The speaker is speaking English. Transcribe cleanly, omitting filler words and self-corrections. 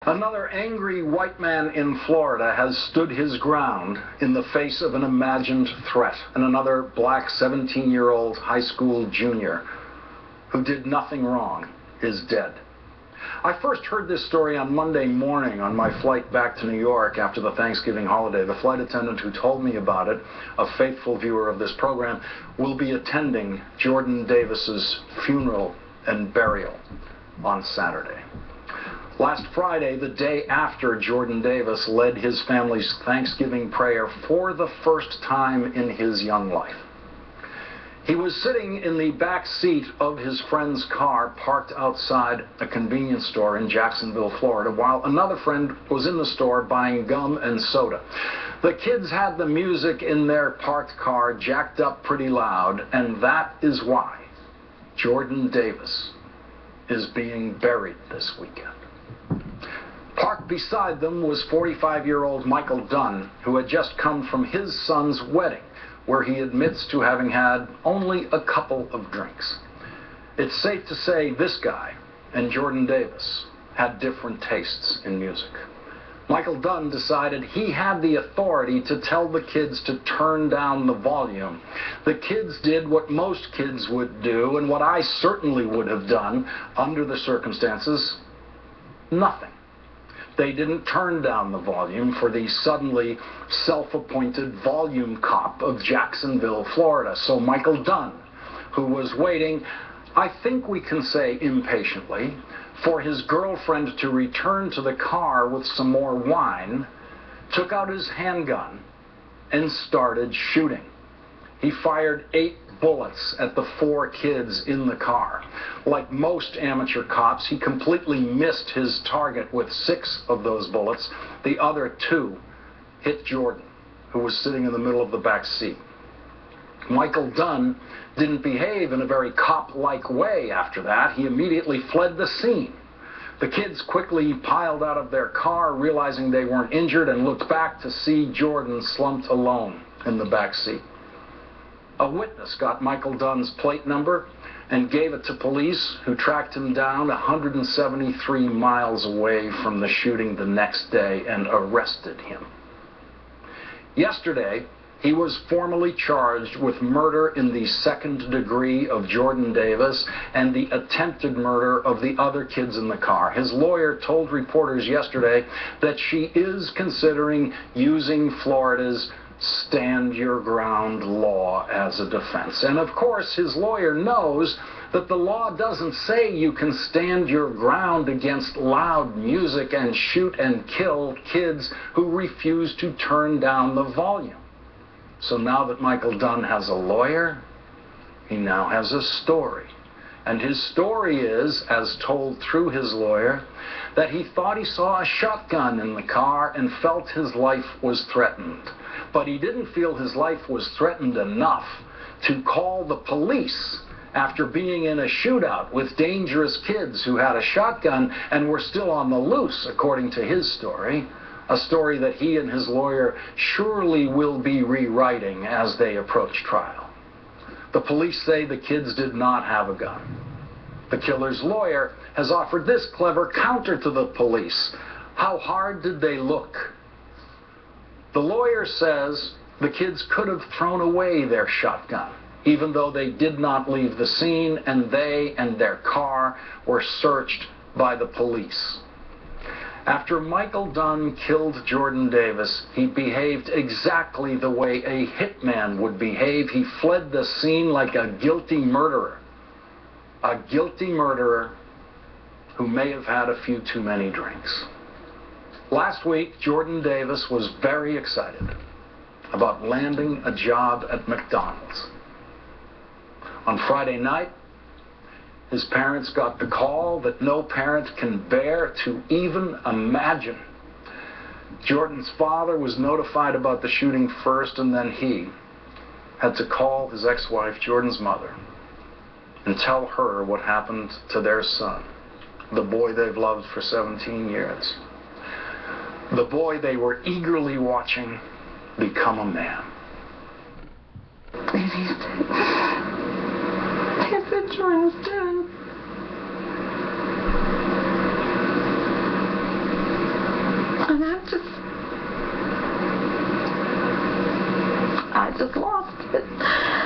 Another angry white man in Florida has stood his ground in the face of an imagined threat, and another black 17-year-old high school junior who did nothing wrong is dead. I first heard this story on Monday morning on my flight back to New York after the Thanksgiving holiday. The flight attendant who told me about it, a faithful viewer of this program, will be attending Jordan Davis's funeral and burial on Saturday. Last Friday, the day after Jordan Davis led his family's Thanksgiving prayer for the first time in his young life, he was sitting in the back seat of his friend's car parked outside a convenience store in Jacksonville, Florida, while another friend was in the store buying gum and soda. The kids had the music in their parked car jacked up pretty loud, and that is why Jordan Davis is being buried this weekend. Parked beside them was 45-year-old Michael Dunn, who had just come from his son's wedding, where he admits to having had only a couple of drinks. It's safe to say this guy and Jordan Davis had different tastes in music. Michael Dunn decided he had the authority to tell the kids to turn down the volume. The kids did what most kids would do, and what I certainly would have done under the circumstances: nothing. They didn't turn down the volume for the suddenly self-appointed volume cop of Jacksonville, Florida. So Michael Dunn, who was waiting, I think we can say impatiently, for his girlfriend to return to the car with some more wine, took out his handgun and started shooting. He fired 8 bullets at the 4 kids in the car. Like most amateur cops, he completely missed his target with 6 of those bullets. The other 2 hit Jordan, who was sitting in the middle of the back seat. Michael Dunn didn't behave in a very cop-like way after that. He immediately fled the scene. The kids quickly piled out of their car, realizing they weren't injured, and looked back to see Jordan slumped alone in the back seat. A witness got Michael Dunn's plate number and gave it to police, who tracked him down 173 miles away from the shooting the next day and arrested him. Yesterday, he was formally charged with murder in the 2nd degree of Jordan Davis and the attempted murder of the other kids in the car. His lawyer told reporters yesterday that she is considering using Florida's stand your ground law as a defense. And of course, his lawyer knows that the law doesn't say you can stand your ground against loud music and shoot and kill kids who refuse to turn down the volume. So now that Michael Dunn has a lawyer, he now has a story. And his story is, as told through his lawyer, that he thought he saw a shotgun in the car and felt his life was threatened. But he didn't feel his life was threatened enough to call the police after being in a shootout with dangerous kids who had a shotgun and were still on the loose, according to his story. A story that he and his lawyer surely will be rewriting as they approach trial. The police say the kids did not have a gun. The killer's lawyer has offered this clever counter to the police. How hard did they look? The lawyer says the kids could have thrown away their shotgun, even though they did not leave the scene, and they and their car were searched by the police. After Michael Dunn killed Jordan Davis, he behaved exactly the way a hitman would behave. He fled the scene like a guilty murderer. A guilty murderer who may have had a few too many drinks. Last week, Jordan Davis was very excited about landing a job at McDonald's. On Friday night, his parents got the call that no parent can bear to even imagine. Jordan's father was notified about the shooting first, and then he had to call his ex-wife, Jordan's mother, and tell her what happened to their son, the boy they've loved for 17 years. The boy they were eagerly watching become a man. They said Jordan's dead. I just lost it.